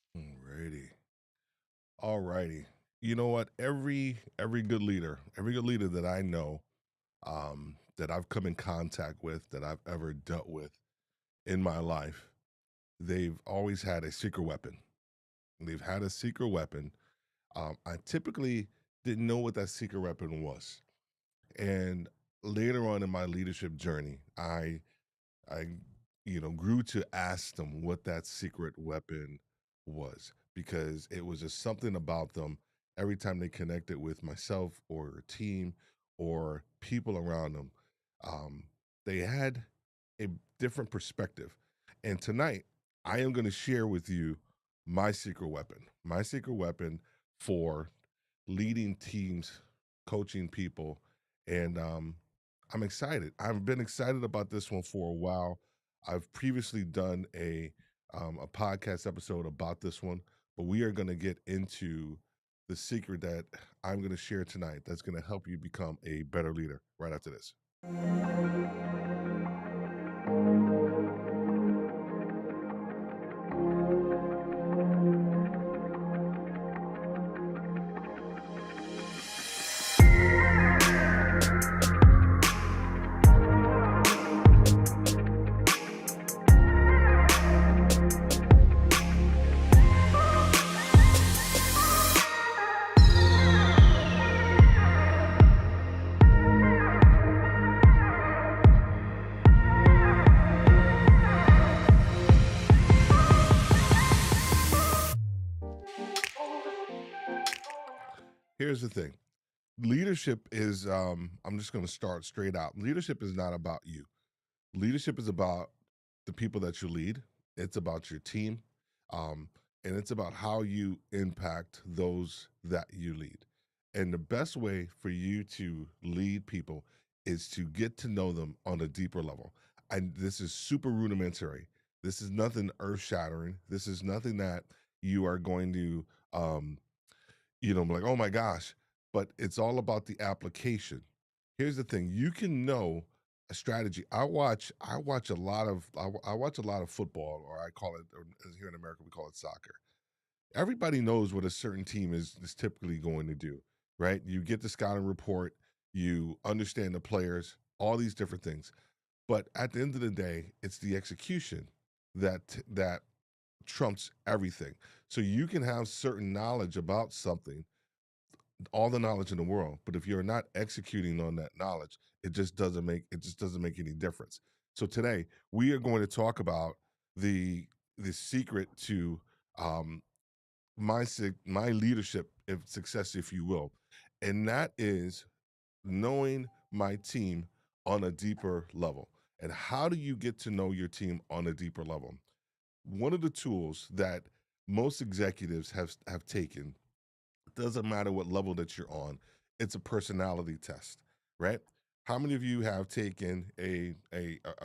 Alrighty. Alrighty. You know what? Every good leader that I know, that I've come in contact with, that I've ever dealt with in my life, they've always had a secret weapon. They've had a secret weapon. I typically didn't know what that secret weapon was. And later on in my leadership journey, I grew to ask them what that secret weapon was because it was just something about them every time they connected with myself or a team or people around them. Um, they had a different perspective. And tonight, I am going to share with you my secret weapon for leading teams, coaching people, and I'm excited. I've been excited about this one for a while. I've previously done a podcast episode about this one, but we are going to get into the secret that I'm going to share tonight. That's going to help you become a better leader. Right after this. Here's the thing. Leadership is I'm just going to start straight out. Leadership is not about you. Leadership is about the people that you lead. It's about your team, um, and it's about how you impact those that you lead. And the best way for you to lead people is to get to know them on a deeper level. And this is super rudimentary. This is nothing earth shattering. This is nothing that you are going to, like, oh my gosh, but it's all about the application. Here's the thing: you can know a strategy. I watch a lot of I watch a lot of football, or I call it, or here in America we call it soccer. Everybody knows what a certain team is typically going to do, right? You get the scouting report, you understand the players, all these different things. But at the end of the day, it's the execution that trumps everything. So you can have certain knowledge about something, all the knowledge in the world, but if you're not executing on that knowledge, it just doesn't make any difference. So today we are going to talk about the the secret to um my leadership, if success, if you will, and that is knowing my team on a deeper level. And how do you get to know your team on a deeper level? One of the tools that most executives have taken, doesn't matter what level that you're on, it's a personality test, right? How many of you have taken a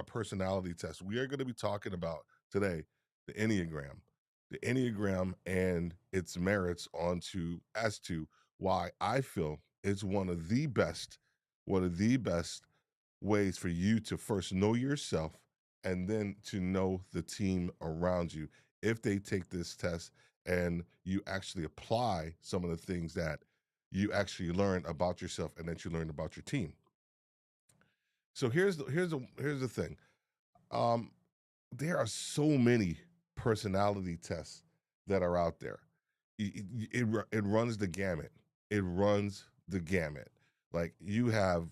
personality test? We are going to be talking about today the Enneagram and its merits onto as to why I feel it's one of the best ways for you to first know yourself and then to know the team around you. If they take this test and you actually apply some of the things that you actually learn about yourself and that you learn about your team. So here's the thing. Um, there are so many personality tests that are out there. It runs the gamut. It runs the gamut. Like you have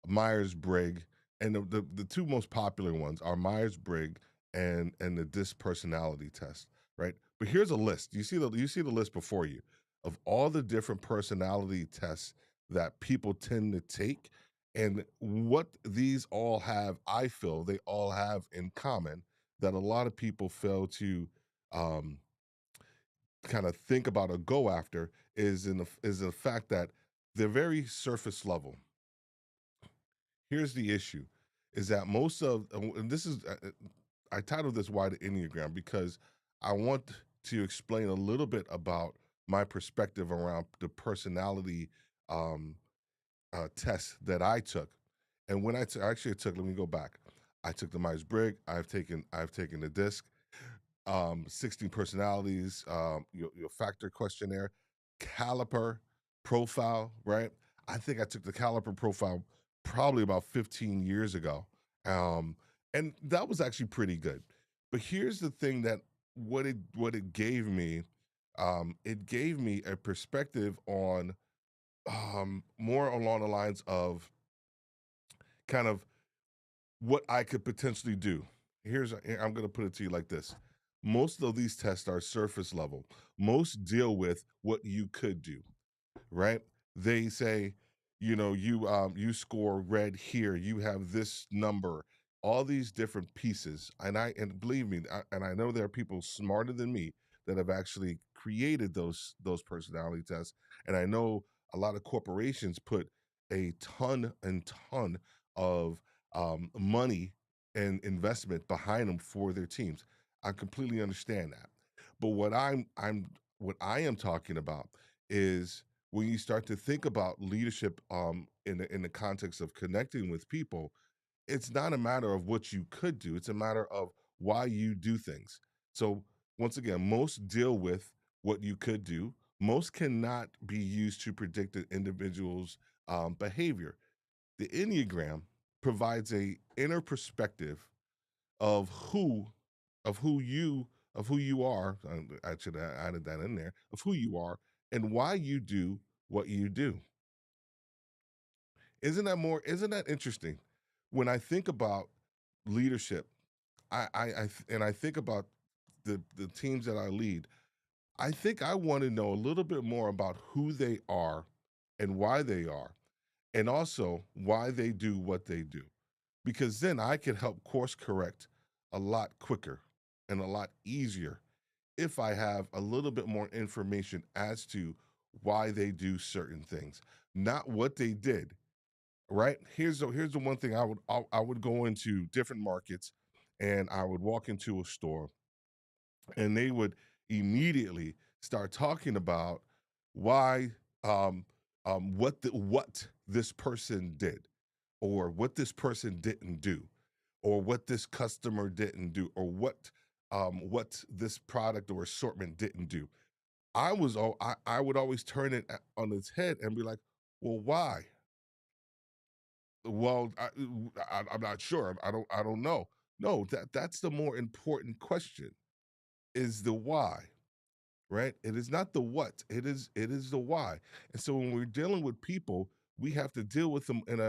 Myers Briggs, and the two most popular ones are Myers Briggs and the DISC personality test, right? But here's a list. You see the list before you of all the different personality tests that people tend to take, and what these all have. I feel they all have in common that a lot of people fail to um, kind of think about or go after is the fact that they're very surface level. Here's the issue: is that most of and this is I titled this "Why the Enneagram" because I want to explain a little bit about my perspective around the personality um, test that I took. And when actually took, let me go back. I took the Myers Briggs. I've taken the DISC, 16 personalities, your factor questionnaire, caliper profile, right? I think I took the caliper profile probably about 15 years ago. Um, and that was actually pretty good. But here's the thing that what it gave me a perspective on more along the lines of kind of what I could potentially do. I'm going to put it to you like this. Most of these tests are surface level. Most deal with what you could do, right? They say, you score red here, you have this number, all these different pieces. And believe me, and I know there are people smarter than me that have actually created those personality tests. And I know a lot of corporations put a ton and ton of money and investment behind them for their teams. I completely understand that. But what I am talking about is when you start to think about leadership in the context of connecting with people, it's not a matter of what you could do, it's a matter of why you do things. So once again, most deal with what you could do. Most cannot be used to predict an individual's behavior. The Enneagram provides a inner perspective of who you are. I should have added that in there, of who you are and why you do what you do. Isn't that interesting? When I think about leadership, and I think about the teams that I lead, I think I want to know a little bit more about who they are and why they are, and also why they do what they do. Because then I can help course correct a lot quicker and a lot easier if I have a little bit more information as to why they do certain things, not what they did. Right? Here's the one thing I would go into different markets, and I would walk into a store, and they would immediately start talking about why what this person did, or what this person didn't do, or what this customer didn't do, or what this product or assortment didn't do. I would always turn it on its head and be like, well, why? Well, I'm not sure. I don't know. No, that's the more important question is the why, right? It is not the what. It is the why. And so when we're dealing with people, we have to deal with them in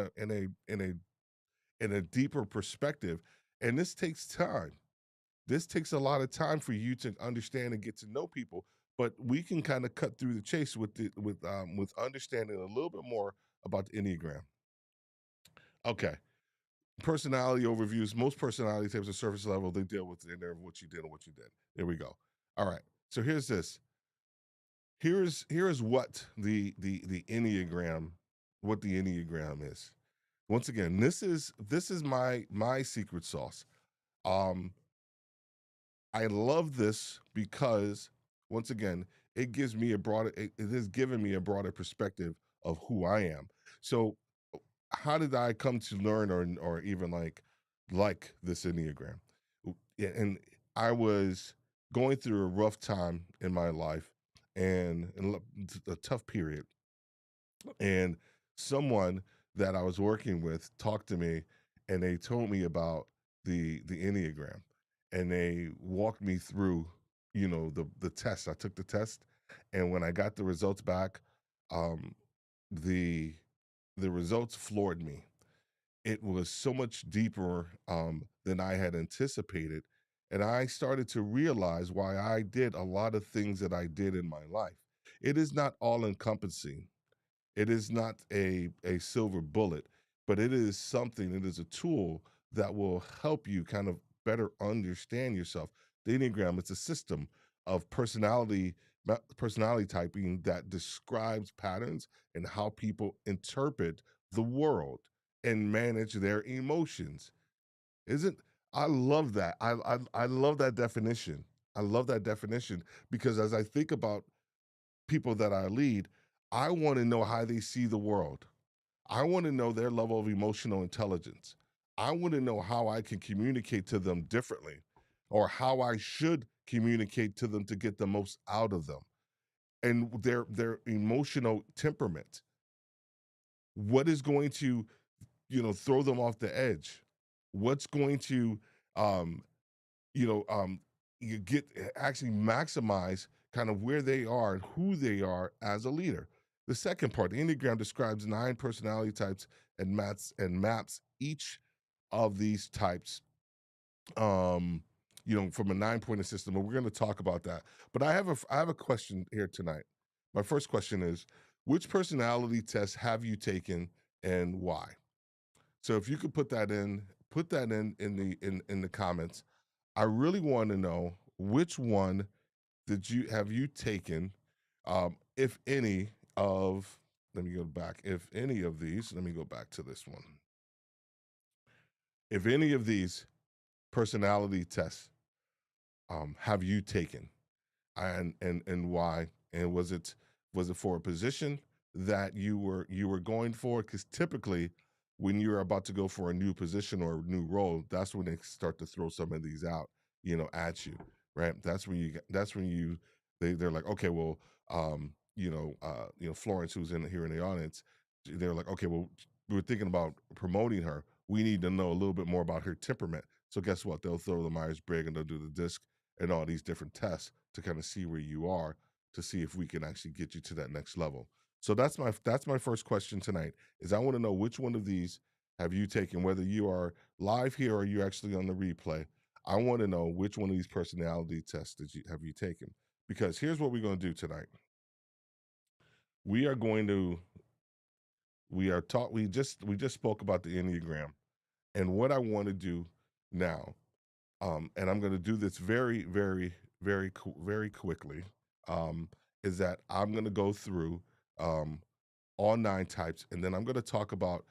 a deeper perspective. And this takes time. This takes a lot of time for you to understand and get to know people. But we can kind of cut through the chase with understanding a little bit more about the Enneagram. Okay. Personality overviews. Most personality types are surface level. They deal with in there what you did and what you did. There we go. All right. So here's this. Here's what the Enneagram, what the Enneagram is. Once again, this is my secret sauce. Um, I love this because once again, it has given me a broader perspective of who I am. So how did I come to learn or even like this Enneagram? Yeah, and I was going through a rough time in my life and a tough period. And someone that I was working with talked to me and they told me about the Enneagram and they walked me through, the test. I took the test and when I got the results back, um, the the results floored me. It was so much deeper than I had anticipated. And I started to realize why I did a lot of things that I did in my life. It is not all encompassing. It is not a silver bullet, but it is a tool that will help you kind of better understand yourself. The Enneagram is a system of personality typing that describes patterns and how people interpret the world and manage their emotions. Isn't I love that. I love that definition. I love that definition because as I think about people that I lead, I want to know how they see the world. I want to know their level of emotional intelligence. I want to know how I can communicate to them differently or how I should communicate to them to get the most out of them and their emotional temperament. What is going to, throw them off the edge? What's going to um you know, you get actually maximize kind of where they are and who they are as a leader. The second part, the Enneagram describes 9 personality types and maps each of these types from a 9-pointed system. And we're going to talk about that. But I have a question here tonight. My first question is, which personality test have you taken and why? So if you could put that in the comments. I really want to know which one did you have you taken, if any of. Let me go back. If any of these, let me go back to this one. If any of these personality tests have you taken, and why? And was it for a position that you were going for? Because typically, when you're about to go for a new position or a new role, that's when they start to throw some of these out, at you, right? They're like, okay, well, Florence, who's in here in the audience, they're like, okay, well, we're thinking about promoting her. We need to know a little bit more about her temperament. So guess what? They'll throw the Myers Briggs and they'll do the disc and all these different tests to kind of see where you are to see if we can actually get you to that next level. So that's my first question tonight is I want to know which one of these have you taken, whether you are live here or you're actually on the replay. I want to know which one of these personality tests have you taken. Because here's what we're going to do tonight. We are going to we are taught we just spoke about the Enneagram. And what I want to do now, and I'm going to do this very, very, very quickly, is that I'm going to go through um, all 9 types, and then I'm going to talk about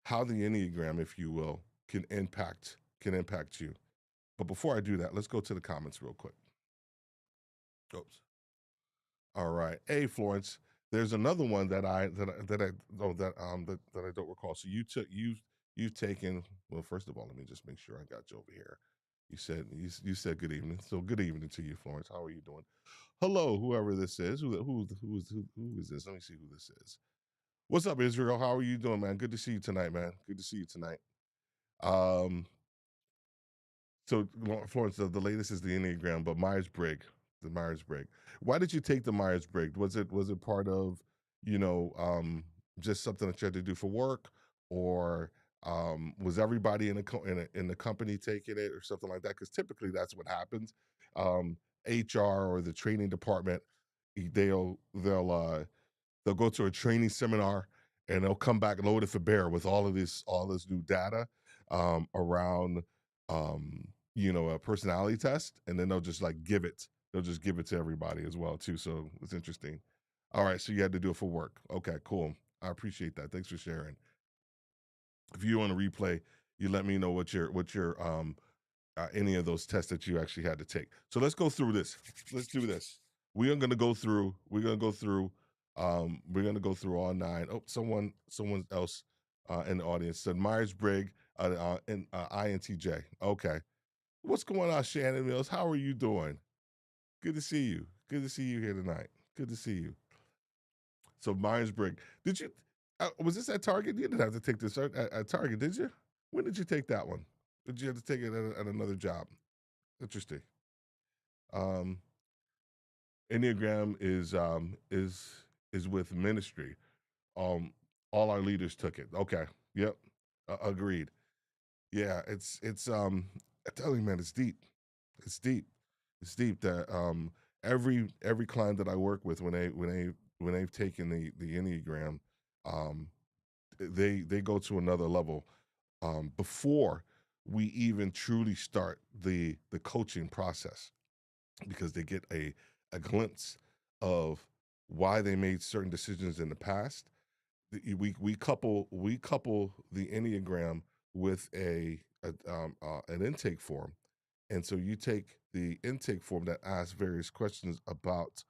how the Enneagram, if you will, can impact you. But before I do that, let's go to the comments real quick. Oops. All right. Hey, Florence. There's another one that I don't recall. So you've taken. Well, first of all, let me just make sure I got you over here. You said good evening. So good evening to you, Florence. How are you doing? Hello, whoever this is. Who is this? Let me see who this is. What's up, Israel? How are you doing, man? Good to see you tonight, man. Good to see you tonight. Um, so Florence, the latest is the Enneagram, but Myers-Briggs, the Myers-Briggs. Why did you take the Myers-Briggs? Was it part of, you know, um, just something that you had to do for work, or was everybody in the company taking it, or something like that? Because typically that's what happens. Um, HR or the training department, they'll go to a training seminar and they'll come back loaded for bear with all this new data around a personality test, and then they'll just like they'll just give it to everybody as well too. So it's interesting. All right, so you had to do it for work. Okay, cool. I appreciate that. Thanks for sharing. If you want to replay, you let me know what your any of those tests that you actually had to take. So let's go through this. Let's do this. We are going to go through. We're going to go through. We're going to go through all nine. Oh, someone else in the audience said Myers Briggs and INTJ. Okay, what's going on, Shannon Mills? How are you doing? Good to see you. Good to see you here tonight. Good to see you. So Myers Briggs. Did you? Was this at Target? You didn't have to take this at Target, did you? When did you take that one? Did you have to take it at another job? Interesting. Um, Enneagram is with ministry. Um, all our leaders took it. Okay. Yep. Agreed. Yeah. I tell you, man, it's deep. It's deep. It's deep that every client that I work with when they've taken the Enneagram, um, they go to another level before we even truly start the coaching process, because they get a glimpse of why they made certain decisions in the past. We couple the Enneagram with an intake form, and so you take the intake form that asks various questions about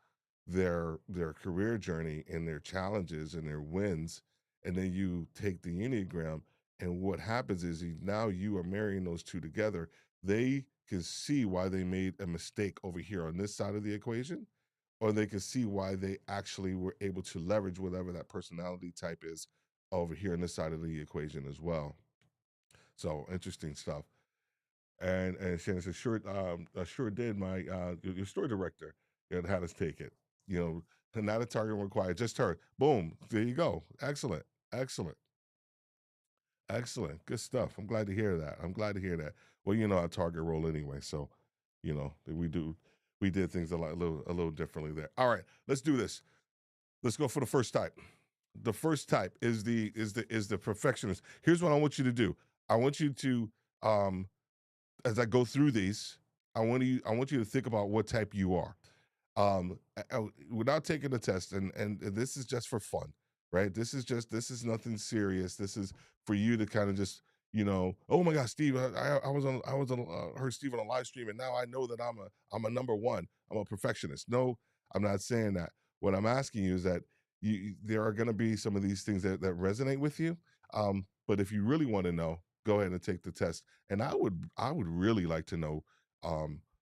their career journey and their challenges and their wins, and then you take the Enneagram, and what happens is now you are marrying those two together. They can see why they made a mistake over here on this side of the equation, or they can see why they actually were able to leverage whatever that personality type is over here on this side of the equation as well. So interesting stuff. And Shannon said, sure, I sure did. My your store director, had us take it. You know, not a target required, just her. Boom, there you go. Excellent, excellent, excellent. Good stuff. I'm glad to hear that. I'm glad to hear that. Well, our target role anyway, so we did things a little differently there. All right, let's do this. Let's go for the first type. The first type is the perfectionist. Here's what I want you to do. I want you to um as I go through these, I want you to think about what type you are. Without taking the test, and this is just for fun, right? This is nothing serious. This is for you to kind of just oh my God, Steve, I heard Steve on a live stream, and now I know that I'm a number one. I'm a perfectionist. No, I'm not saying that. What I'm asking you is that there are going to be some of these things that resonate with you. But if you really want to know, go ahead and take the test. And I would really like to know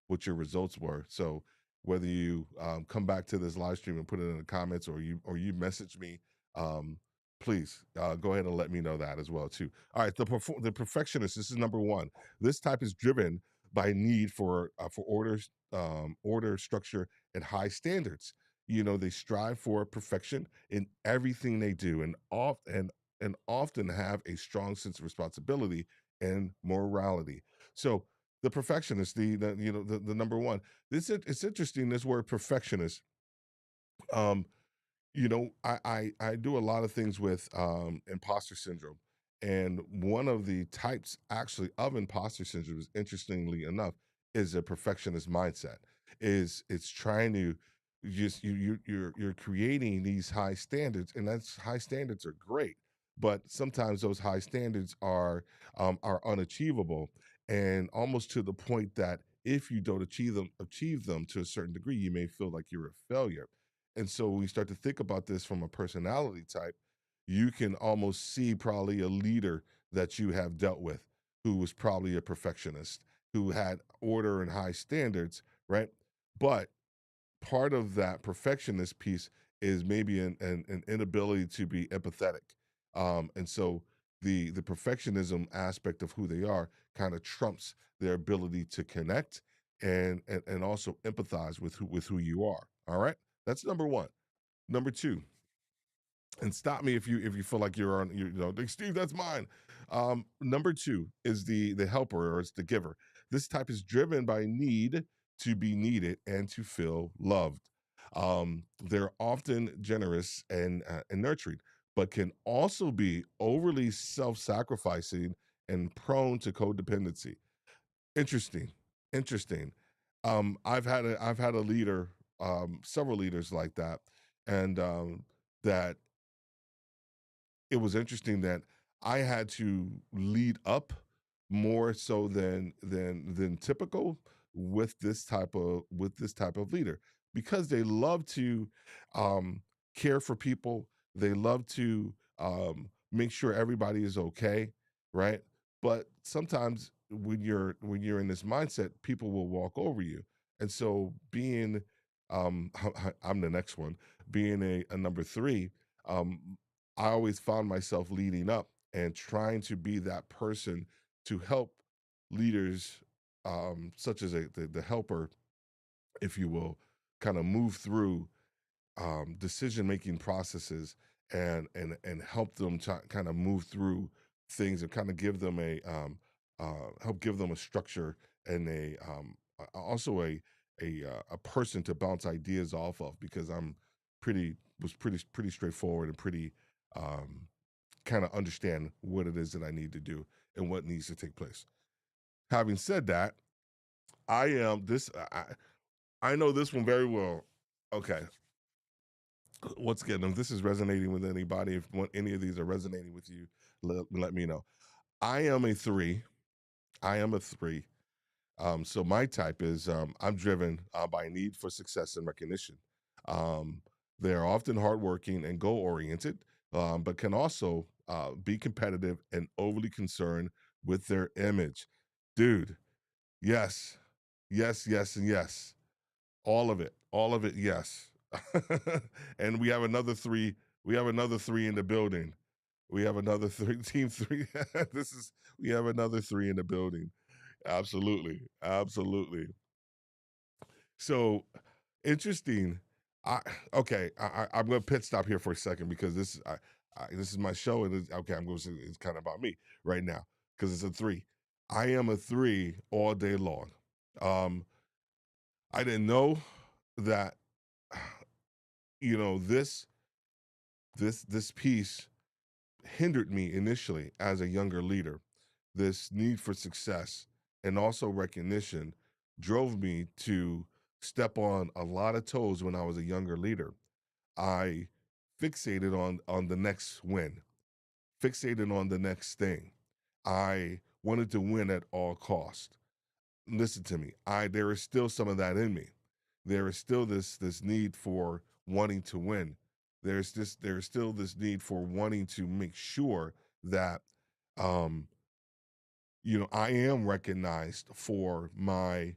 what your results were. So whether you come back to this live stream and put it in the comments, or you message me, um, please go ahead and let me know that as well too. All right, the perfectionist. This is number one. This type is driven by need for order, structure, and high standards. They strive for perfection in everything they do, and often have a strong sense of responsibility and morality. So the perfectionist, the number one. It's interesting, this word perfectionist. Um, I do a lot of things with imposter syndrome, and one of the types actually of imposter syndrome, is interestingly enough, is a perfectionist mindset. Is it's trying to just you're creating these high standards, and that's high standards are great, but sometimes those high standards are unachievable, and almost to the point that if you don't achieve them to a certain degree, you may feel like you're a failure. And so when you start to think about this from a personality type, you can almost see probably a leader that you have dealt with who was probably a perfectionist, who had order and high standards, right? But part of that perfectionist piece is maybe an inability to be empathetic. And so the perfectionism aspect of who they are kind of trumps their ability to connect and also empathize with who you are. All right. That's number one. Number two, and stop me if you feel like you're on like, Steve, that's mine. Number two is the helper, or it's the giver. This type is driven by need to be needed and to feel loved. They're often generous and nurturing, but can also be overly self-sacrificing and prone to codependency. Interesting. Interesting. I've had a leader, several leaders like that, and that it was interesting that I had to lead up more so than typical with this type of leader, because they love to um, care for people. They love to make sure everybody is okay, right? But sometimes when you're in this mindset, people will walk over you, and so being I'm the next one, being a number three. Um, I always found myself leading up and trying to be that person to help leaders, such as the helper, if you will, kind of move through decision making processes and help them to kind of move through things and kind of give them help give them a structure and also a person to bounce ideas off of, because I'm pretty straightforward and pretty um, kind of understand what it is that I need to do and what needs to take place. Having said that, I am this. I know this one very well. Okay, once again, if this is resonating with anybody, if any of these are resonating with you, let me know. I am a three. I am a three. So my type is I'm driven by a need for success and recognition. Um, they are often hardworking and goal oriented, but can also be competitive and overly concerned with their image. Dude, yes, yes, yes, and yes. All of it, yes. And we have another three. We have another three in the building. We have another three, team three. This is, we have another three in the building. Absolutely. Absolutely. So interesting. I okay. I'm going to pit stop here for a second, because this is my show, and okay, I'm going to say it's kind of about me right now, because it's a three. I am a three all day long. Um, I didn't know that, this piece hindered me initially as a younger leader. This need for success and also recognition drove me to step on a lot of toes when I was a younger leader. I fixated on the next win, fixated on the next thing. I wanted to win at all cost. Listen to me. I There is still some of that in me. There is still this need for wanting to win. There's still this need for wanting to make sure that um I am recognized for my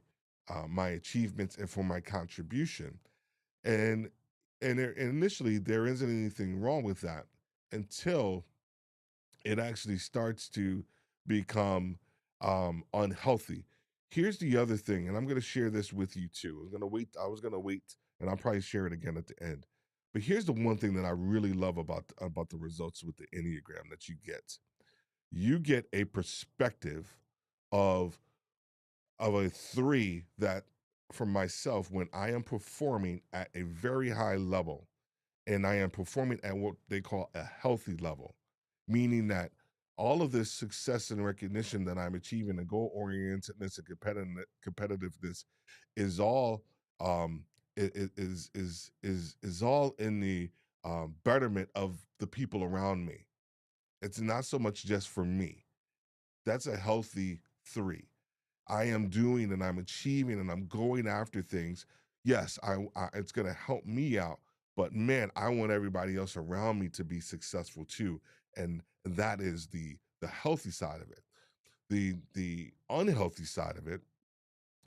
achievements and for my contribution. And and initially there isn't anything wrong with that until it actually starts to become unhealthy. Here's the other thing, and I'm going to share this with you too. I was going to wait, and I'll probably share it again at the end. But here's the one thing that I really love about the results with the Enneagram that you get. You get a perspective of a three that, for myself, when I am performing at a very high level, and I am performing at what they call a healthy level, meaning that all of this success and recognition that I'm achieving, and goal orientedness and competitiveness, is all um is all in the betterment of the people around me. It's not so much just for me. That's a healthy three. I am doing and I'm achieving and I'm going after things. Yes, it's going to help me out, but man, I want everybody else around me to be successful too, and that is the healthy side of it. The unhealthy side of it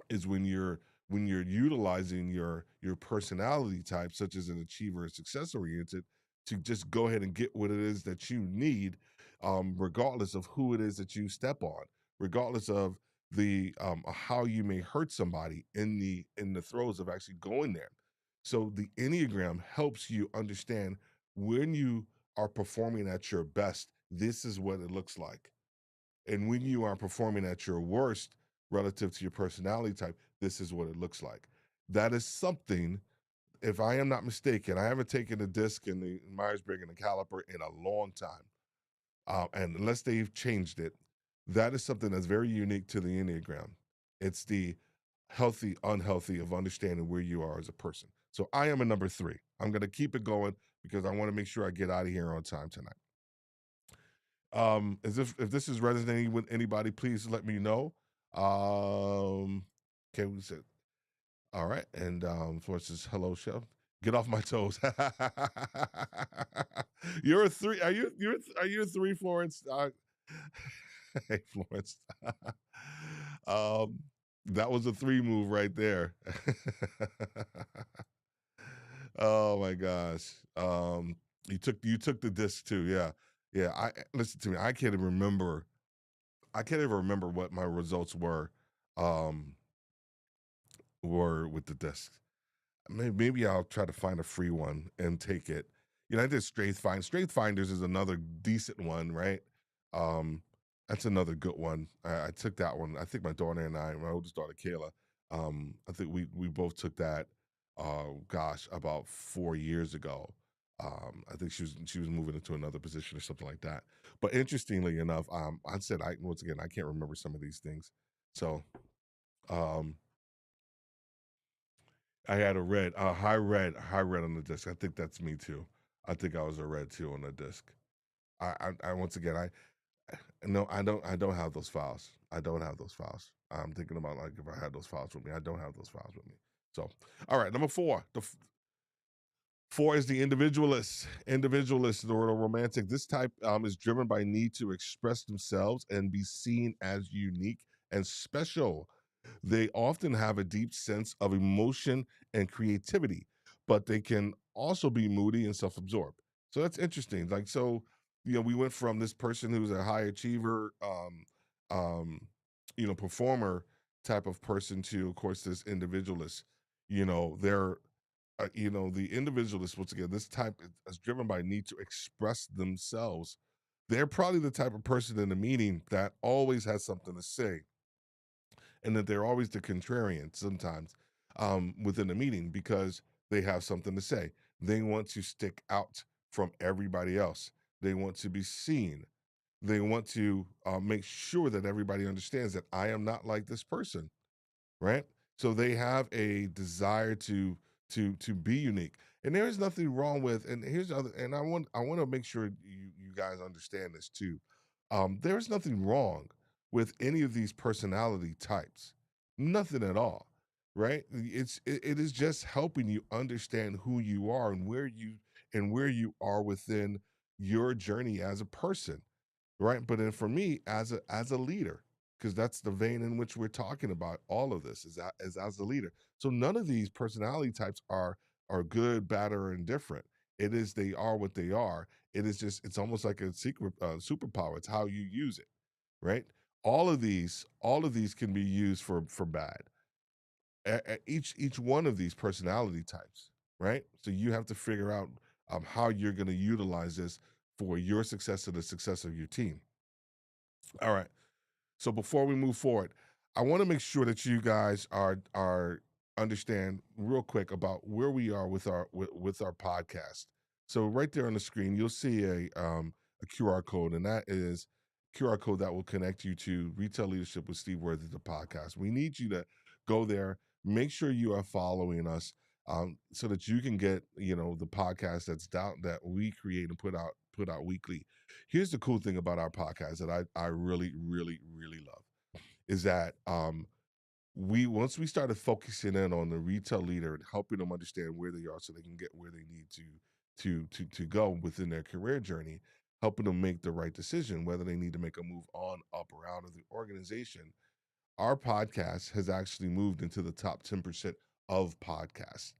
is when you're utilizing your personality type, such as an achiever or success oriented, to just go ahead and get what it is that you need, regardless of who it is that you step on, regardless of the how you may hurt somebody in the throes of actually going there. So the Enneagram helps you understand when you are performing at your best, this is what it looks like. And when you are performing at your worst relative to your personality type, this is what it looks like. That is something. if I am not mistaken, I haven't taken the disc and the Myers-Briggs and the caliper in a long time. And unless they've changed it, that is something that's very unique to the Enneagram. It's the healthy, unhealthy of understanding where you are as a person. So I am a number 3. I'm going to keep it going because I want to make sure I get out of here on time tonight. As if this is resonating with anybody, please let me know. Okay, we said all right, and Florence says hello, chef. Get off my toes. You're a 3. Are you a 3, Florence? Hey, Florence. um, that was a 3 move right there. Oh my gosh. You took the disc too. Yeah. Yeah. I listen to me. I can't even remember what my results um were with the disc. Maybe I'll try to find a free one and take it. I did Strength Find. Strength Finders is another decent one, right? Um, that's another good one. I took that one. I think my daughter and I, my oldest daughter Kayla, I think we both took that. Gosh, about 4 years ago. I think she was moving into another position or something like that. But interestingly enough, I said I once again I can't remember some of these things. So um, I had a red, high red on the disc. I think that's me too. I think I was a red too on the disc. I once again, no, I don't have those files. I don't have those files. I'm thinking about like if I had those files with me. I don't have those files with me. So, all right, number 4. 4 is the individualist. Individualist or the romantic. This type is driven by need to express themselves and be seen as unique and special. They often have a deep sense of emotion and creativity, but they can also be moody and self-absorbed. So that's interesting. Like so, we went from this person who's a high achiever, performer type of person to, of course, this individualist. They're the individualist, once again, this type is driven by need to express themselves. They're probably the type of person in the meeting that always has something to say, and that they're always the contrarian sometimes within the meeting because they have something to say. They want to stick out from everybody else. They want to be seen. They want to make sure that everybody understands that I am not like this person, right? So they have a desire to be unique, and there is nothing wrong with. And here's the other, and I want to make sure you guys understand this too. There is nothing wrong with any of these personality types, nothing at all, right? It is just helping you understand who you are and where you are within your journey as a person, right? But then for me, as a leader, because that's the vein in which we're talking about all of this is as a leader. So none of these personality types are good, bad, or indifferent. It is they are what they are. It is just it's almost like a secret superpower. It's how you use it, right? All of these can be used for bad. Each one of these personality types, right? So you have to figure out how you're going to utilize this for your success and the success of your team. All right. So before we move forward, I want to make sure that you guys are understand real quick about where we are with our podcast. So right there on the screen, you'll see a QR code, and that is QR code that will connect you to Retail Leadership with Steve Worthy, the podcast. We need you to go there, make sure you are following us, so that you can get the podcast that's down that we create and put out weekly. Here's the cool thing about our podcast that I really, really, really love is that we once we started focusing in on the retail leader and helping them understand where they are so they can get where they need to go within their career journey, helping them make the right decision, whether they need to make a move on, up, or out of the organization. Our podcast has actually moved into the top 10% of podcasts,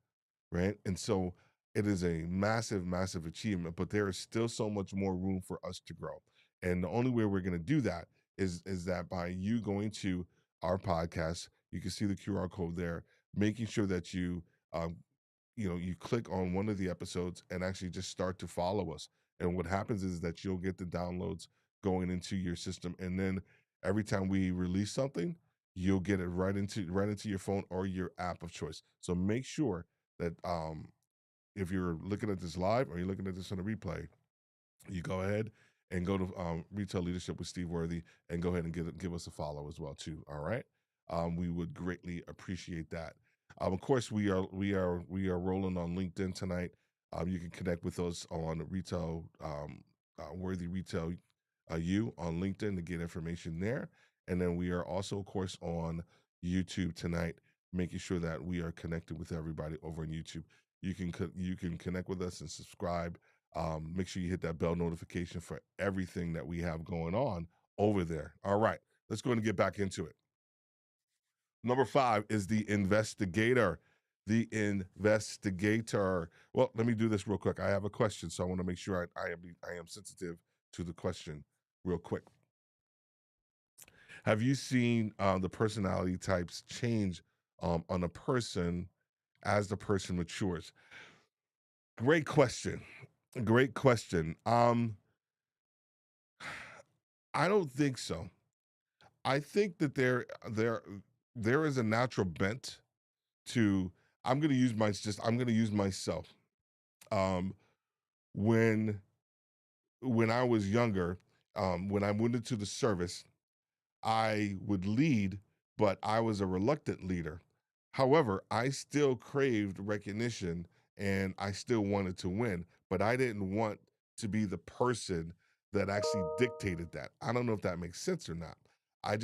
right? And so it is a massive, massive achievement, but there is still so much more room for us to grow. And the only way we're going to do that is that by you going to our podcast, you can see the QR code there, making sure that um, you click on one of the episodes and actually just start to follow us. And what happens is that you'll get the downloads going into your system, and then every time we release something, you'll get it right into your phone or your app of choice. So make sure that if you're looking at this live or you're looking at this on a replay, you go ahead and go to Retail Leadership with Steve Worthy and go ahead and give us a follow as well too. All right, we would greatly appreciate that. Of course, we are rolling on LinkedIn tonight. You can connect with us on Retail Worthy Retail U on LinkedIn to get information there, and then we are also, of course, on YouTube tonight, making sure that we are connected with everybody over on YouTube. You can connect with us and subscribe. Make sure you hit that bell notification for everything that we have going on over there. All right, let's go and get back into it. Number 5 is the investigator. The investigator. Well, let me do this real quick. I have a question, so I want to make sure I am sensitive to the question real quick. Have you seen the personality types change on a person as the person matures? Great question. Great question. I don't think so. I think that there is a natural bent to. I'm going to use myself. Um, when when I was younger, when I went into the service, I would lead, but I was a reluctant leader. However, I still craved recognition and I still wanted to win, but I didn't want to be the person that actually dictated that. I don't know if that makes sense or not. I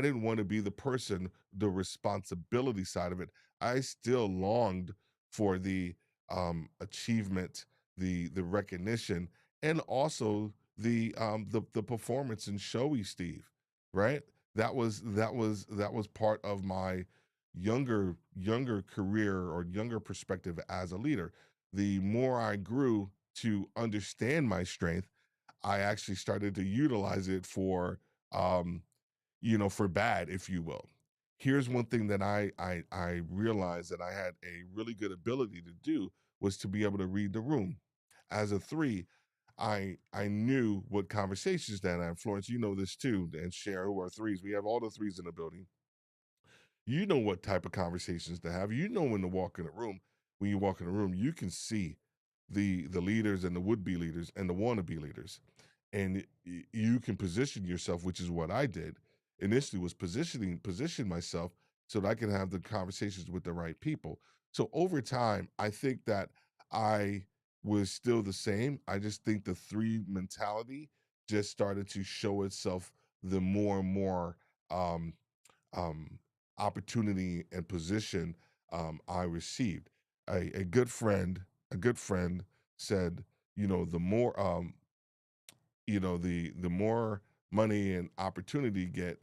didn't want to be the person, the responsibility side of it. I still longed for the achievement, the recognition, and also the performance and showy Steve, right? That was part of my younger career or younger perspective as a leader. The more I grew to understand my strength, I actually started to utilize it for um for bad, if you will. Here's one thing that I realized that I had a really good ability to do was to be able to read the room. As a 3, I knew what conversations that I influenced. You know this too, and share who are 3s. We have all the 3s in the building. You know what type of conversations to have. You know when to walk in a room. When you walk in a room, you can see the leaders and the would-be leaders and the wannabe leaders. And you can position yourself, which is what I did initially, was position myself so that I can have the conversations with the right people. So over time, I think that I was still the same. I just think the 3 mentality just started to show itself the more and more um, um, opportunity and position I received. A good friend said, the more, the more money and opportunity you get.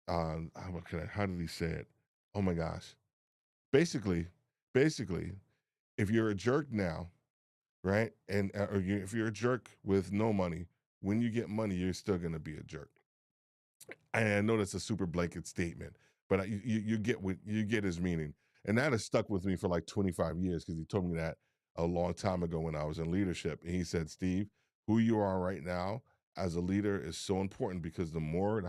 How did he say it? Oh my gosh! Basically, basically, if you're a jerk now, right, and if you're a jerk with no money, when you get money, you're still gonna be a jerk. And I know that's a super blanket statement, but you get what you get his meaning, and that has stuck with me for like 25 years because he told me that a long time ago when I was in leadership. And he said, "Steve, who you are right now as a leader is so important because the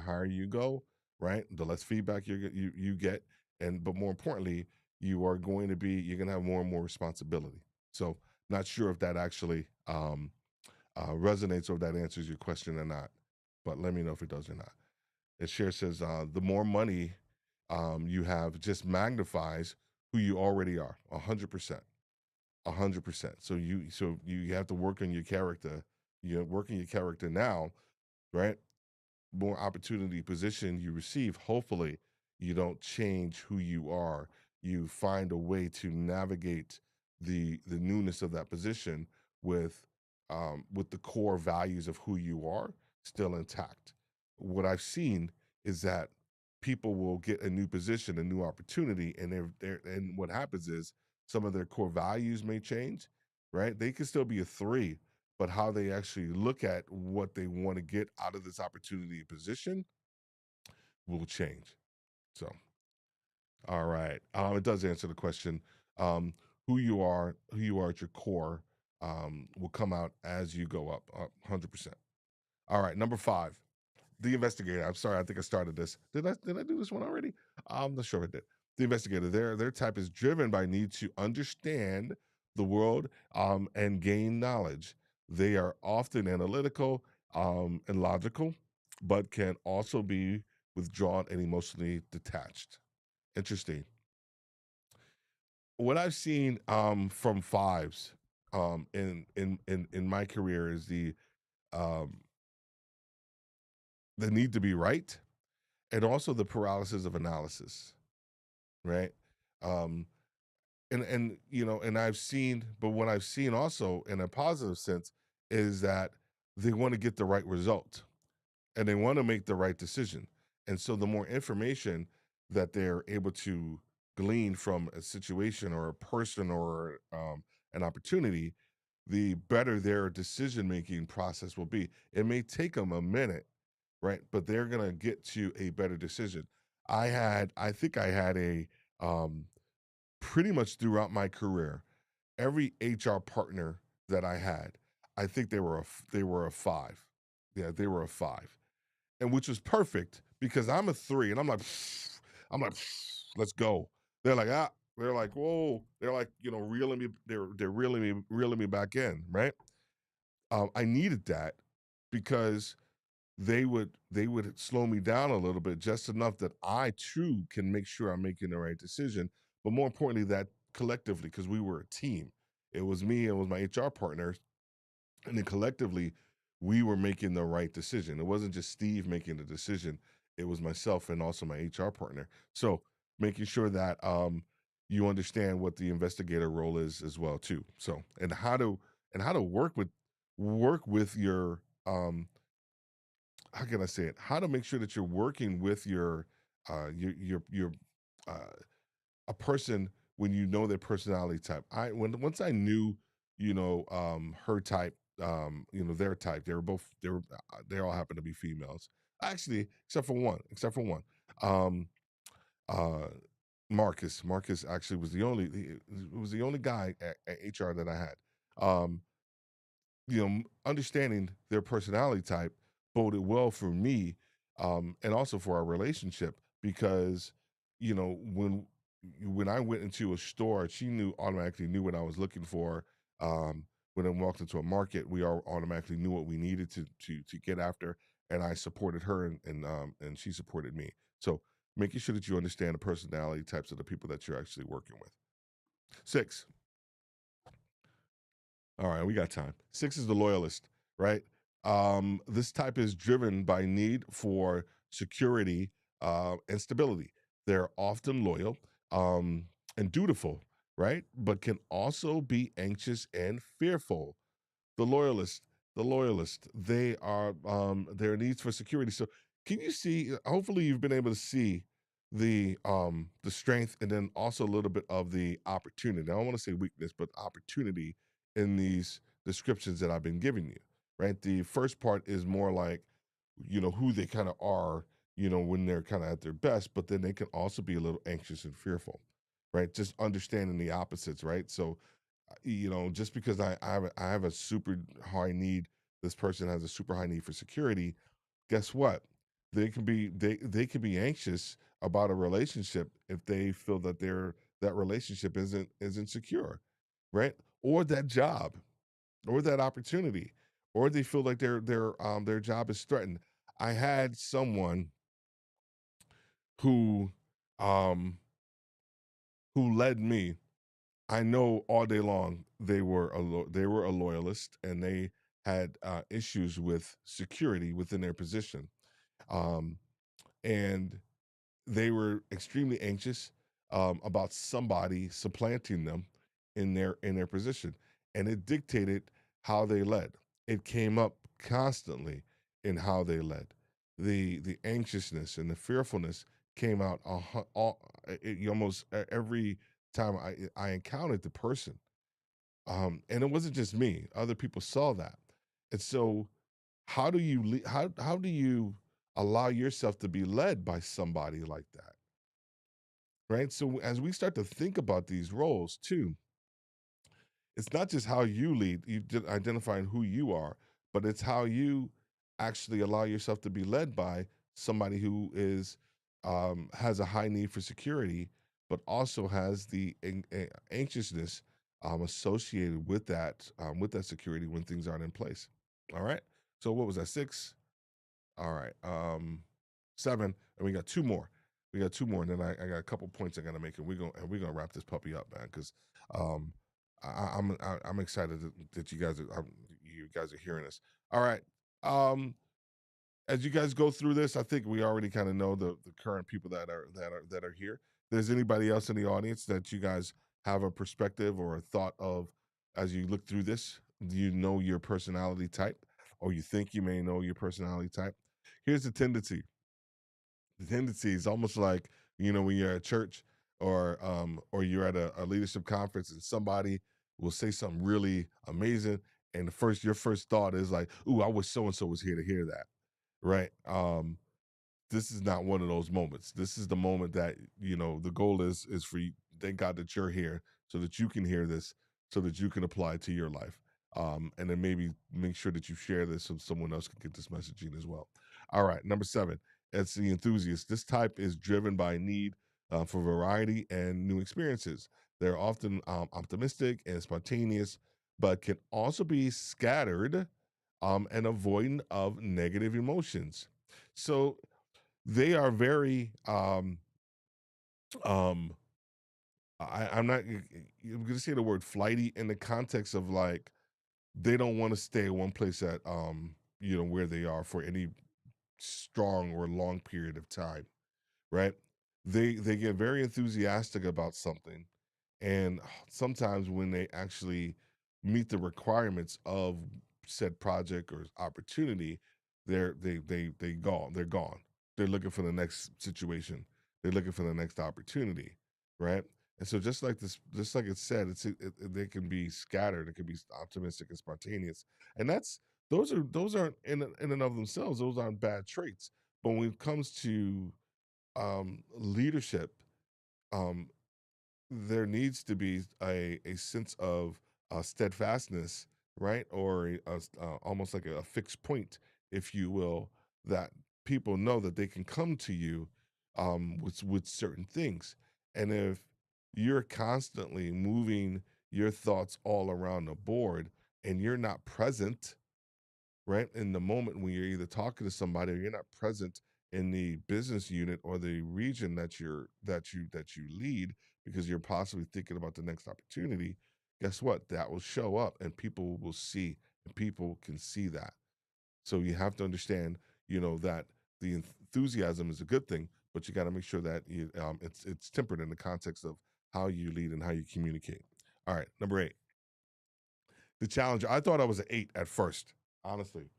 higher you go, right, the less feedback you get, and but more importantly, you're going to have more and more responsibility." So, not sure if that actually resonates or if that answers your question or not, but let me know if it does or not. It share says the more money you have just magnifies who you already are. 100%. 100%. So you have to work on your character. You're working your character now, right? More opportunity position you receive, hopefully you don't change who you are. You find a way to navigate the newness of that position with the core values of who you are still intact. What I've seen is that people will get a new position, a new opportunity, and and what happens is some of their core values may change, right? They can still be a 3, but how they actually look at what they want to get out of this opportunity position will change. So, all right. It does answer the question. Um, who you are at your core, will come out as you go up, 100%. All right. Number 5, the investigator. I'm sorry. I think I started this. Did I do this one already? I'm not sure if I did. The investigator, their type is driven by need to understand the world and gain knowledge. They are often analytical and logical, but can also be withdrawn and emotionally detached. Interesting. What I've seen from fives in my career is um, the need to be right and also the paralysis of analysis, right? Um, and and I've seen, but what I've seen also in a positive sense is that they want to get the right result and they want to make the right decision. And so the more information that they're able to glean from a situation or a person or an opportunity, the better their decision making process will be. It may take them a minute, right? But they're going to get to a better decision. I think I had a, um, pretty much throughout my career, every HR partner that I had, I think they were a 5. Yeah, they were a 5. And which was perfect because I'm a 3 and I'm like I'm like let's go. They're like, "Ah." They're like, "Whoa." They're like, reeling me they're reeling me back in, right? I needed that because they would slow me down a little bit just enough that I too can make sure I'm making the right decision, but more importantly that collectively because we were a team. It was me, it was my HR partner, and then collectively we were making the right decision. It wasn't just Steve making the decision, it was myself and also my HR partner. So making sure that you understand what the investigator role is as well too. So and how to work with your how can I say it? How to make sure that you're working with your uh a person when you know their personality type. Once I knew, her type, their type, they all happen to be females. Actually, except for one. Um uh Marcus. Marcus actually was the only guy at HR that I had. Um understanding their personality type boded well for me, and also for our relationship because, you know, when I went into a store, she automatically knew what I was looking for. When I walked into a market, we all automatically knew what we needed to get after, and I supported her, and she supported me. So making sure that you understand the personality types of the people that you're actually working with. 6. All right, we got time. 6 is the loyalist, right? This type is driven by need for security and stability. They're often loyal and dutiful, right? But can also be anxious and fearful. The loyalist, the loyalist, they are their needs for security. So can you see, hopefully you've been able to see the strength and then also a little bit of the opportunity. I don't want to say weakness, but opportunity in these descriptions that I've been giving you, right? The first part is more like, who they kind of are, when they're kind of at their best, but then they can also be a little anxious and fearful, right? Just understanding the opposites, right? So just because I have a super high need, this person has a super high need for security. Guess what? They can be anxious about a relationship if they feel that that relationship isn't secure, right? Or that job, or that opportunity, or they feel like their job is threatened. I had someone who um who led me. I know all day long they were a loyalist and they had issues with security within their position, um, and they were extremely anxious about somebody supplanting them in their position, and it dictated how they led. It came up constantly in how they led. The anxiousness and the fearfulness came out almost every time I encountered the person, and it wasn't just me. Other people saw that, and so how do you allow yourself to be led by somebody like that, right? So as we start to think about these roles too, it's not just how you lead, identifying who you are, but it's how you actually allow yourself to be led by somebody who is has a high need for security, but also has the anxiousness associated with that security when things aren't in place. All right. So what was that? Six. All right. Seven, and we got two more. We got two more, and then I got a couple points I gotta make, and we're gonna wrap this puppy up, man, because um, I'm excited that you guys are hearing this. All right. Um, as you guys go through this, I think we already kind of know the current people that are here. There's anybody else in the audience that you guys have a perspective or a thought of as you look through this? Do you know your personality type, or you think you may know your personality type? Here's the tendency. The tendency is almost like, when you're at church or you're at a leadership conference and somebody will say something really amazing, and your first thought is like, "Ooh, I wish so and so was here to hear that." Right? This is not one of those moments. This is the moment that, the goal is for you. Thank God that you're here so that you can hear this, so that you can apply it to your life. And then maybe make sure that you share this so someone else can get this messaging as well. All right, number seven, it's the enthusiast. This type is driven by need for variety and new experiences. They're often optimistic and spontaneous, but can also be scattered and avoidant of negative emotions. So they are very um I'm not I'm gonna say the word flighty in the context of like they don't want to stay in one place at where they are for any strong or long period of time, right? They get very enthusiastic about something, and sometimes when they actually meet the requirements of said project or opportunity, they're gone. They're looking for the next situation. They're looking for the next opportunity, right? And so just like it said, they can be scattered. It can be optimistic and spontaneous, and those aren't in and of themselves. Those aren't bad traits. But when it comes to leadership, um, there needs to be a sense of steadfastness, right? Or almost like a fixed point, if you will, that people know that they can come to you with certain things. And if you're constantly moving your thoughts all around the board and you're not present, right? In the moment when you're either talking to somebody or you're not present in the business unit or the region that you lead because you're possibly thinking about the next opportunity, guess what? That will show up and people will see and people can see that. So you have to understand, that the enthusiasm is a good thing, but you got to make sure that it's tempered in the context of how you lead and how you communicate. All right, number eight, the challenger. I thought I was an eight at first, honestly.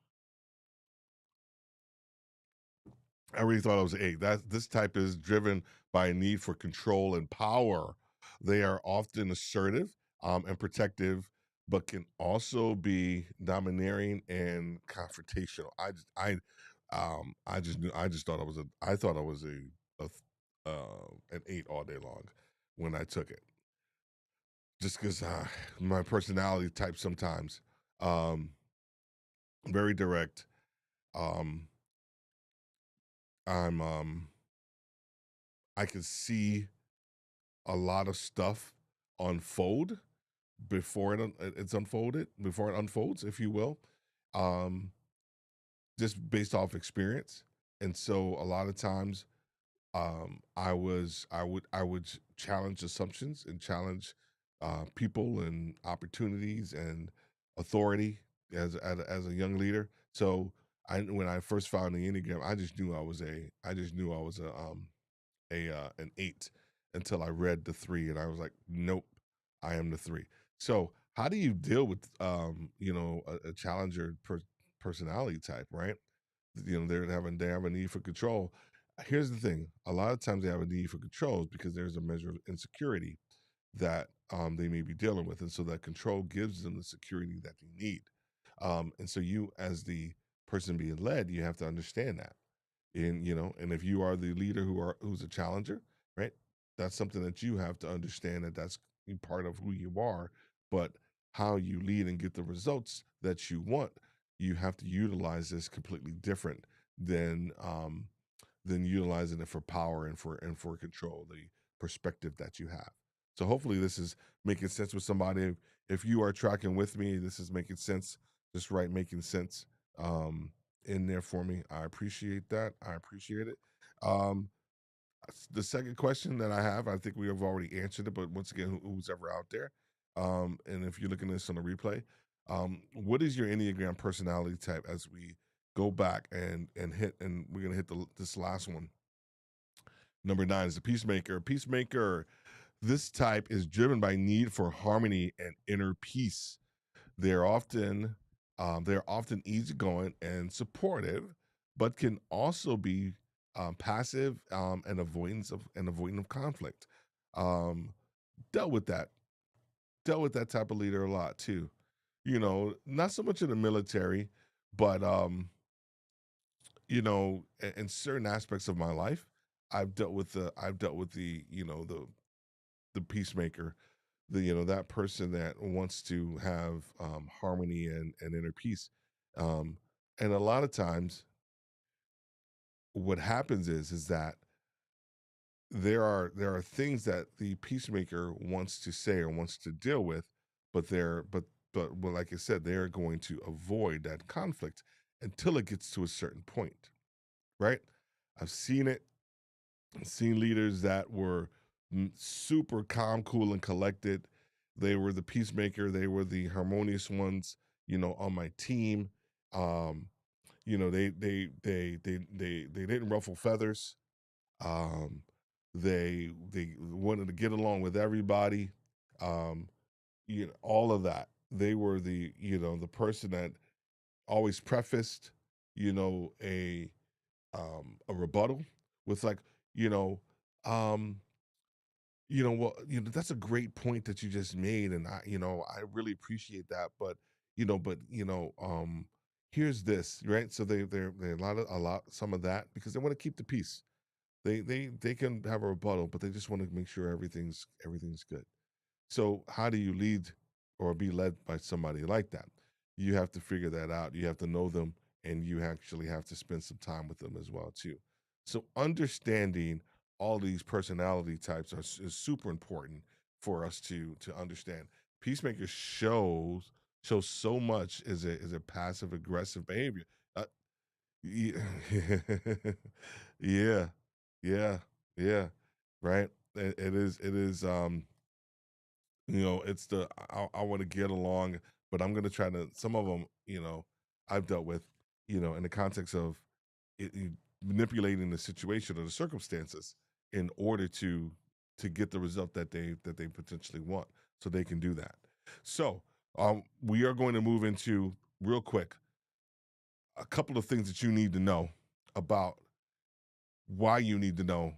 I really thought it was an eight. That this type is driven by a need for control and power. They are often assertive and protective, but can also be domineering and confrontational. I just thought I thought I was an eight all day long when I took it, just because my personality type sometimes um, very direct. Um, I'm I can see a lot of stuff unfold before it's unfolded, before it unfolds, if you will, um, just based off experience. And so a lot of times, I would challenge assumptions and challenge people and opportunities and authority as a young leader. So when I first found the Enneagram, I just knew I was a an eight until I read the three, and I was like, nope, I am the three. So how do you deal with a challenger personality type, right? They have a need for control. Here's the thing: a lot of times they have a need for control because there's a measure of insecurity that they may be dealing with, and so that control gives them the security that they need. And so you, as the person being led, you have to understand that. And if you are the leader who's a challenger, right? That's something that you have to understand that that's part of who you are, but how you lead and get the results that you want, you have to utilize this completely different than utilizing it for power and for control. perspective that you have. So hopefully this is making sense with somebody. If you are tracking with me, this is making sense. Just right, making sense um, in there for me. I appreciate that. I appreciate it. Um, the second question that I have, I think we have already answered it, but once again, who's ever out there, and if you're looking at this on a replay, what is your Enneagram personality type? As we go back and hit, and we're gonna hit this last one. Number 9 is the peacemaker. Peacemaker. This type is driven by need for harmony and inner peace. They're often they're often easygoing and supportive, but can also be passive and avoidant of conflict. Um, dealt with that, dealt with that type of leader a lot too. You know, not so much in the military, but in certain aspects of my life, I've dealt with the peacemaker, that person that wants to have harmony and inner peace. And a lot of times what happens is that there are things that the peacemaker wants to say or wants to deal with, but well, like I said, they're going to avoid that conflict until it gets to a certain point, right? I've seen it. Seen leaders that were super calm, cool, and collected. They were the peacemaker. They were the harmonious ones, on my team. Um, they didn't ruffle feathers. Um, they wanted to get along with everybody. Um, all of that. They were the person that always prefaced, a rebuttal with like, you know, um, well, that's a great point that you just made, and I really appreciate that. But here's this, right? So they a lot some of that because they want to keep the peace. They can have a rebuttal, but they just want to make sure everything's good. So how do you lead or be led by somebody like that? You have to figure that out. You have to know them, and you actually have to spend some time with them as well too. So understanding all these personality types is super important for us to understand. Peacemaker shows so much is a passive aggressive behavior. Yeah, yeah, yeah, yeah, right. It is. It's I want to get along, but I'm going to try to, some of them, I've dealt with, in the context of manipulating the situation or the circumstances in order to get the result that they potentially want, so they can do that. So we are going to move into, real quick, a couple of things that you need to know about why you need to know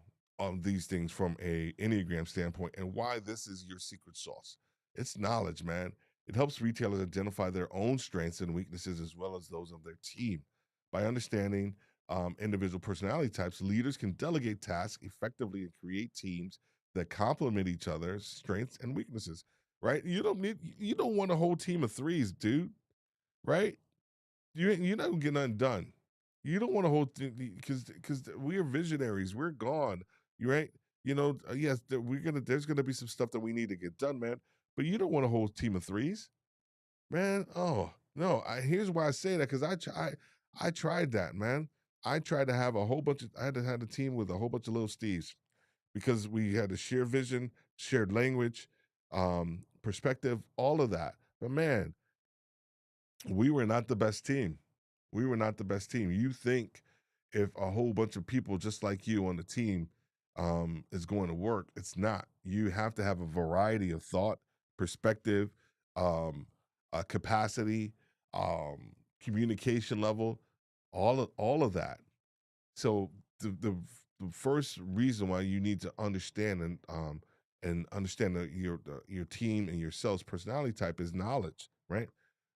these things from a Enneagram standpoint, and why this is your secret sauce. It's knowledge, man. It helps retailers identify their own strengths and weaknesses as well as those of their team. By understanding individual personality types, leaders can delegate tasks effectively and create teams that complement each other's strengths and weaknesses. Right? You don't want a whole team of threes, dude. Right? You're not gonna get nothing done. You don't want to hold, because we are visionaries. We're gone. You right? Yes, there's gonna be some stuff that we need to get done, man. But you don't want a whole team of threes, man. Oh no. Here's why I say that, because I tried that, man. I tried to have a whole bunch of. I had to have a team with a whole bunch of little Steves, because we had a shared vision, shared language, perspective, all of that. But man, we were not the best team. We were not the best team. You think if a whole bunch of people just like you on the team is going to work? It's not. You have to have a variety of thought, perspective, um, capacity, communication level, all of that. So the first reason why you need to understand and understand your team and yourself's personality type is knowledge, right?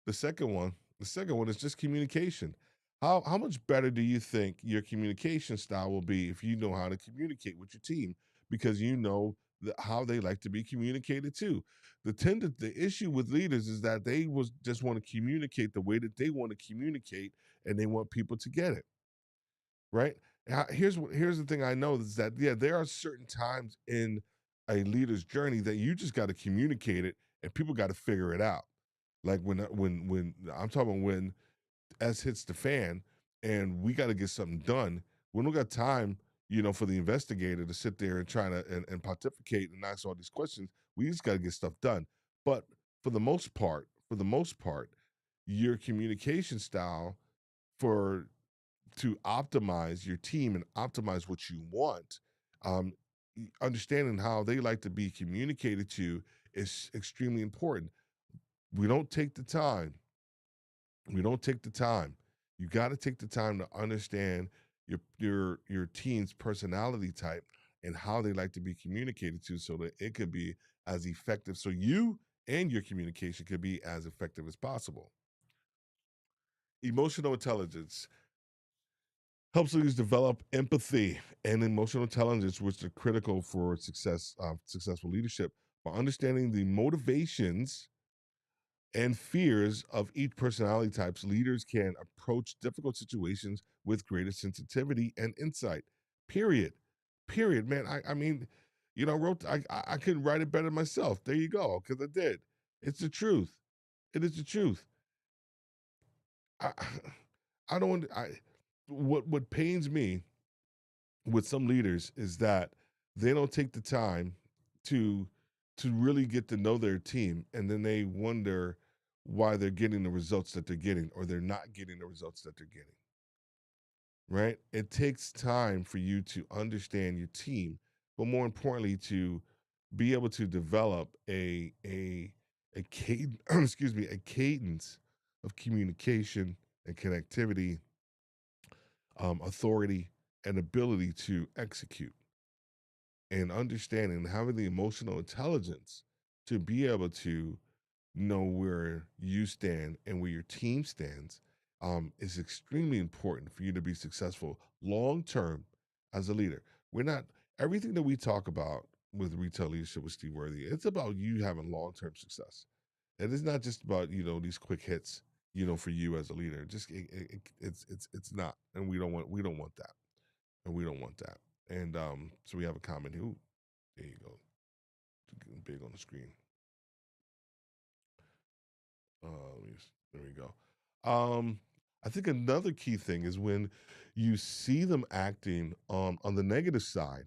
The second one is just communication. How much better do you think your communication style will be if you know how to communicate with your team, because you know how they like to be communicated to? The issue with leaders is that they was just want to communicate the way that they want to communicate, and they want people to get it, right? Here's the thing I know is that, yeah, there are certain times in a leader's journey that you just got to communicate it, and people got to figure it out. Like when I'm talking when S hits the fan and we got to get something done. We don't got time, for the investigator to sit there and try to and pontificate and ask all these questions. We just got to get stuff done. But for the most part, your communication style for to optimize your team and optimize what you want, um, understanding how they like to be communicated to is extremely important. We don't take the time we don't take the time. You got to take the time to understand your team's personality type and how they like to be communicated to, so that it could be as effective. So you and your communication could be as effective as possible. Emotional intelligence helps leaders develop empathy and emotional intelligence, which are critical for successful leadership. By understanding the motivations and fears of each personality types, leaders can approach difficult situations with greater sensitivity and insight. Period. Period, man. I mean, wrote I couldn't write it better myself. There you go, because I did. It's the truth. It is the truth. I I don't I what pains me with some leaders is that they don't take the time to really get to know their team, and then they wonder why they're getting the results that they're getting, or they're not getting the results that they're getting. Right? It takes time for you to understand your team, but more importantly, to be able to develop a cadence, excuse me, a cadence of communication and connectivity, authority, and ability to execute, and understanding and having the emotional intelligence to be able to know where you stand and where your team stands, is extremely important for you to be successful long term as a leader. We're not Everything that we talk about with retail leadership with Steve Worthy, it's about you having long term success. And it's not just about these quick hits, for you as a leader. Just it's not, and we don't want that, and we don't want that. And so we have a comment. Who? There you go. Getting big on the screen. There we go. I think another key thing is when you see them acting on the negative side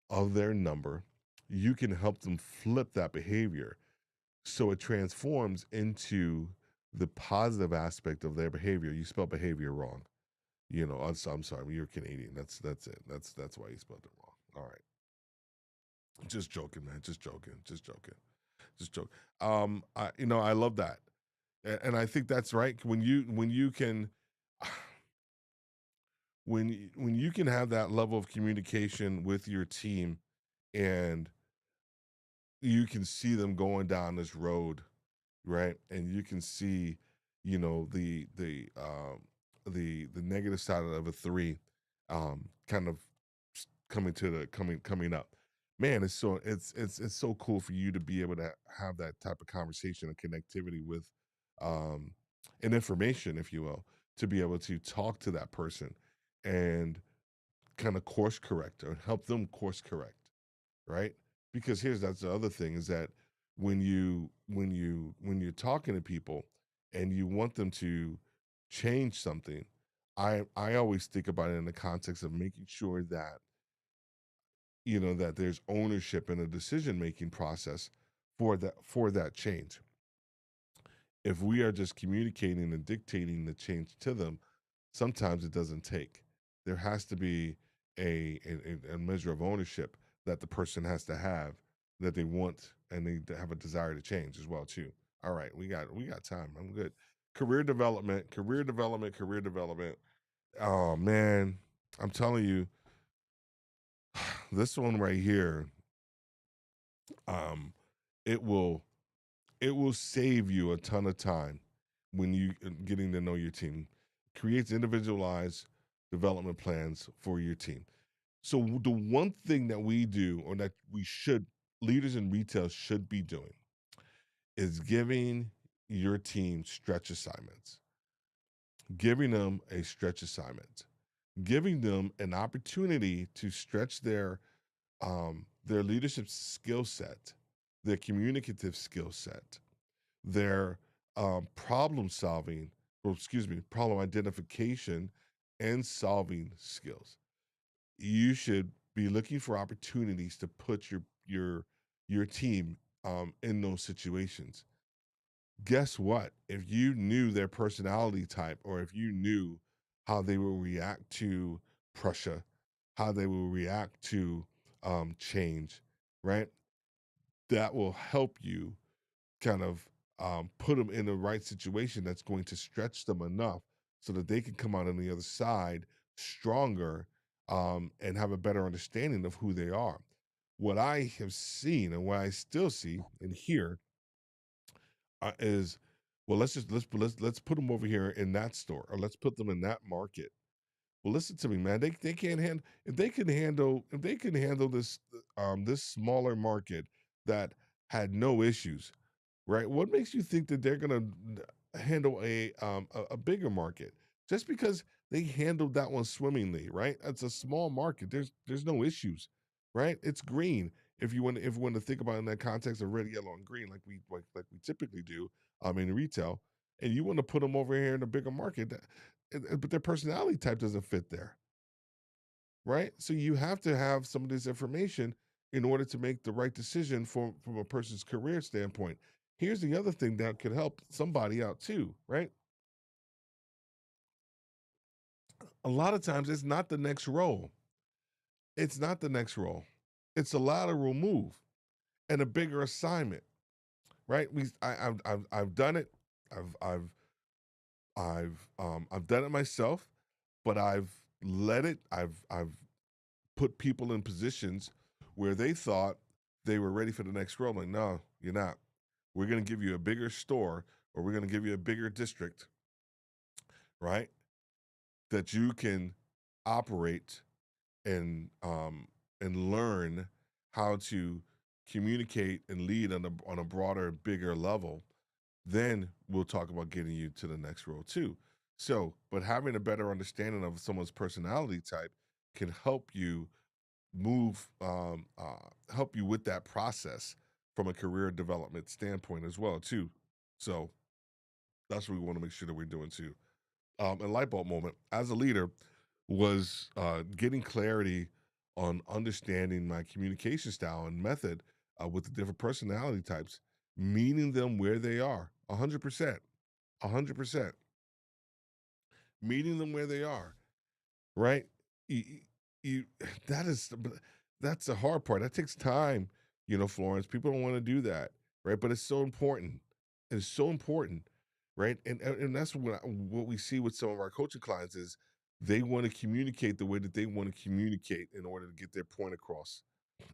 of their number, you can help them flip that behavior so it transforms into the positive aspect of their behavior. You spell behavior wrong. I'm sorry, you're Canadian. That's it. That's why you spelled it wrong. All right. Just joking, man. Just joking. Just joking. Just joking. I love that. And I think that's right. When you can when you can have that level of communication with your team, and you can see them going down this road, right? And you can see, the negative side of a three, kind of coming up. Man, it's so cool for you to be able to have that type of conversation and connectivity with, um and information, if you will, to be able to talk to that person and kind of course correct or help them course correct, right? Because that's the other thing, is that when you're talking to people and you want them to change something, I always think about it in the context of making sure that that there's ownership in a decision making process for that change. If we are just communicating and dictating the change to them, sometimes it doesn't take. There has to be a measure of ownership that the person has to have, that they want, and they have a desire to change as well too. All right, we got time. I'm good. Career development, career development, career development. Oh man, I'm telling you, this one right here, um, it will it will save you a ton of time when you getting to know your team. Creates individualized development plans for your team. So the one thing that we do, or that leaders in retail should be doing, is giving your team stretch assignments. Giving them a stretch assignment. giving them an opportunity to stretch their leadership skill set, their communicative skill set, their problem solving, or excuse me, problem identification and solving skills. You should be looking for opportunities to put your team in those situations. Guess what? If you knew their personality type, or if you knew how they will react to pressure, how they will react to change, right? That will help you kind of put them in the right situation that's going to stretch them enough so that they can come out on the other side stronger, and have a better understanding of who they are. What I have seen and what I still see and hear is, well, let's put them over here in that store, or let's put them in that market. Well, listen to me, man. They can't handle, if they can handle this smaller market that had no issues, right? What makes you think that they're going to handle a bigger market? Just because they handled that one swimmingly, right? It's a small market. There's no issues, right? It's green. If you want to think about it in that context of red, yellow, and green, like we typically do, in retail, and you want to put them over here in a bigger market, but their personality type doesn't fit there, right? So you have to have some of this information in order to make the right decision from a person's career standpoint. Here's the other thing that could help somebody out too, right? A lot of times it's not the next role. It's not the next role. It's a lateral move and a bigger assignment, right? I've done it. I've I've I've done it myself, but I've put people in positions where they thought they were ready for the next role. Like, no, you're not. We're going to give you a bigger store, or we're going to give you a bigger district, right? That you can operate and learn how to communicate and lead on a broader, bigger level. Then we'll talk about getting you to the next role too. So, but having a better understanding of someone's personality type can help you with that process from a career development standpoint as well too. So that's what we want to make sure that we're doing too. And light bulb moment as a leader was getting clarity on understanding my communication style and method with the different personality types, meeting them where they are, 100%, 100%, meeting them where they are, right? You, you that is that's the hard part. That takes time, Florence. People don't want to do that, right? But it's so important. It's so important, right? And that's what we see with some of our coaching clients is they want to communicate the way that they want to communicate in order to get their point across.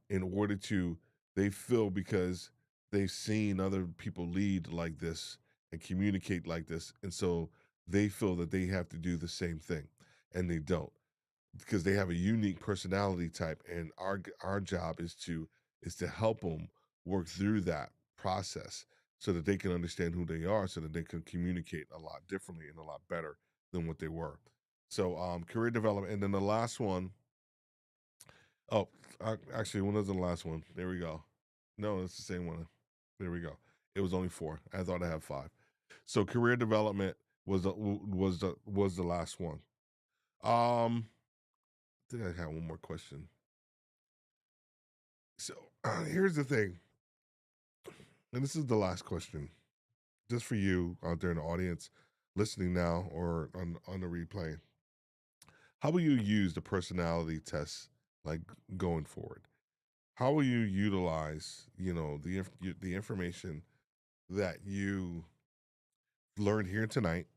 In order to They feel because they've seen other people lead like this and communicate like this, and so they feel that they have to do the same thing, and they don't, because they have a unique personality type, and our job is to help them work through that process so that they can understand who they are, so that they can communicate a lot differently and a lot better than what they were. So career development, and then the last one, oh, actually, when was the last one? There we go. No, it's the same one. There we go. It was only four. I thought I had five. So career development was the last one. I think I have one more question. So here's the thing, and this is the last question, just for you out there in the audience, listening now or on the replay. How will you use the personality test, like, going forward? How will you utilize, the information that you learned here tonight,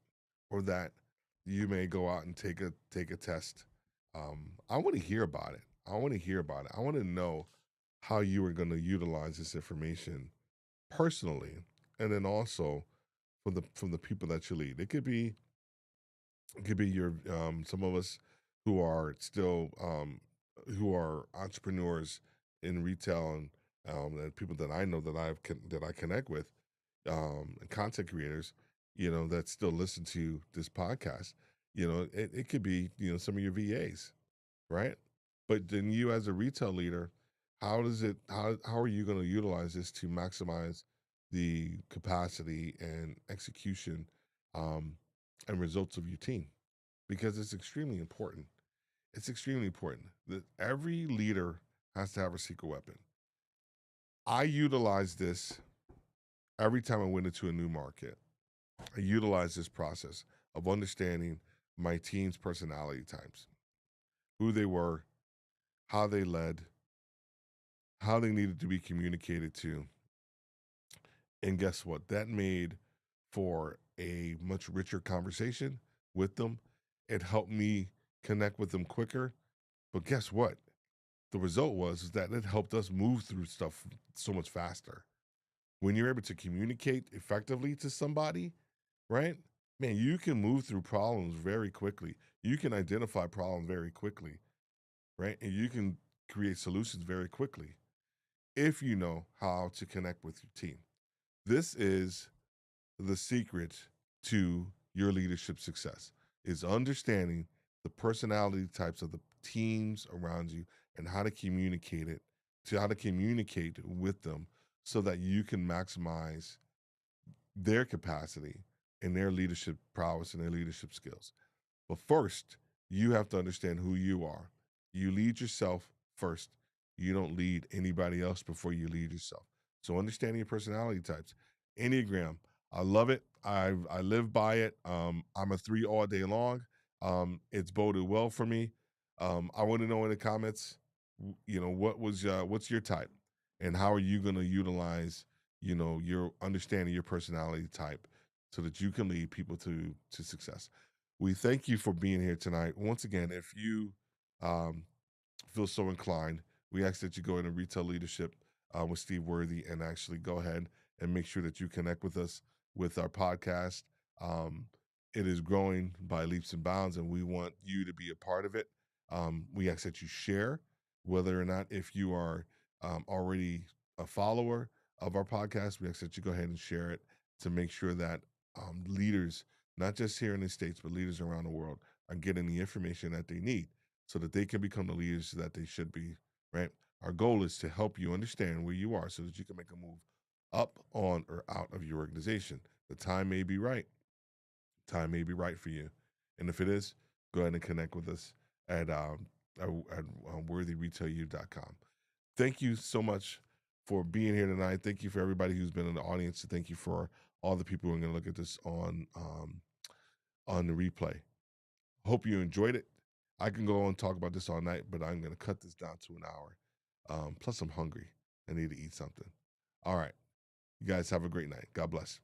or that you may go out and take a test? I want to hear about it. I want to hear about it. I want to know how you are going to utilize this information personally, and then also from the people that you lead. It could be your some of us who are still who are entrepreneurs in retail, and people that I know that I connect with, and content creators, that still listen to this podcast. It could be, some of your VAs, right? But then you as a retail leader, how are you going to utilize this to maximize the capacity and execution um, and results of your team? Because it's extremely important. It's extremely important that every leader has to have a secret weapon. I utilize this every time I went into a new market. I utilize this process of understanding my team's personality types, who they were, how they led, how they needed to be communicated to. And guess what? That made for a much richer conversation with them. It helped me connect with them quicker. But guess what? The result was is that it helped us move through stuff so much faster. When you're able to communicate effectively to somebody, right? Man, you can move through problems very quickly. You can identify problems very quickly, right? And you can create solutions very quickly if you know how to connect with your team. This is the secret to your leadership success is understanding the personality types of the teams around you and how to communicate with them so that you can maximize their capacity and their leadership prowess and their leadership skills. But first, you have to understand who you are. You lead yourself first. You don't lead anybody else before you lead yourself. So understanding your personality types. Enneagram, I love it. I live by it. I'm a 3 all day long. It's boded well for me. I want to know in the comments, what's your type, and how are you going to utilize, your understanding your personality type, so that you can lead people to success. We thank you for being here tonight. Once again, if you um, feel so inclined, we ask that you go into retail leadership with Steve Worthy and actually go ahead and make sure that you connect with us with our podcast. Um, it is growing by leaps and bounds, and we want you to be a part of it. We ask that you share, whether or not if you are already a follower of our podcast, we ask that you go ahead and share it to make sure that leaders, not just here in the States, but leaders around the world, are getting the information that they need so that they can become the leaders that they should be, right? Our goal is to help you understand where you are so that you can make a move up, on, or out of your organization. The time may be right. Time may be right for you. And if it is, go ahead and connect with us at worthyretailyou.com. Thank you so much for being here tonight. Thank you for everybody who's been in the audience. Thank you for all the people who are going to look at this on the replay. Hope you enjoyed it. I can go on and talk about this all night, but I'm going to cut this down to an hour. Plus, I'm hungry. I need to eat something. All right. You guys have a great night. God bless.